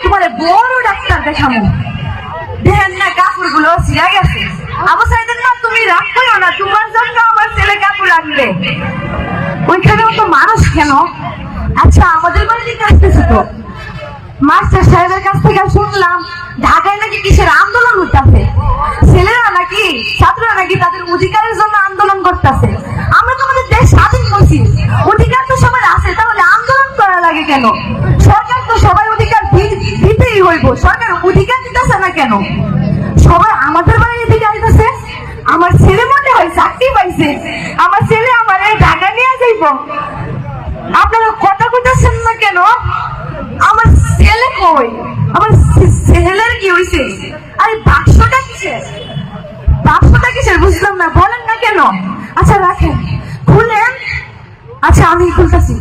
তোমার বড় ডাক্তার দেখাবো। দেখেন না কাপড় গুলো ছিঁড়া গেছে। আবু সাইদের না তুমি রাগ করো না, তোমার জন্য আমার ছেলে কাপড় রাখবে। ওইখানেও তো মানুষ কেন? আচ্ছা আমাদের বাড়িতে আসতেছে তো মাস্টার সাহেবের কাছ থেকে শুনলাম ঢাকায় নাকি কিসের আন্দোলন হইতেছে, ছেলেরা নাকি ছাত্ররা নাকি তাদের অধিকারের জন্য আন্দোলন করতেছে। আমরা তো আমাদের দেশ স্বাধীন করছি, অধিকার তো সবার আছে, তাহলে আন্দোলন করা লাগে কেন? সরকার তো সবাই অধিকার দিতেই হইব, সরকার অধিকার দিতেছে না কেন? সবাই আমাদের বাড়ির দিকে আইতেছে। আমার ছেলে মনে হয় চাকরি পাইছে, আমার ছেলে আমার ঢাকা নিয়ে যাইব। আপনারা কথা কইতেছেন না কেন? আমার ছেলে কই? আমার ছেলের কি হইছে? আরে বাক্সটা কিসের? বাক্সটা কিসের বুঝলাম না, বলেন না কেন? আচ্ছা রাখেন, খুলেন। আচ্ছা আমি খুলতেছি।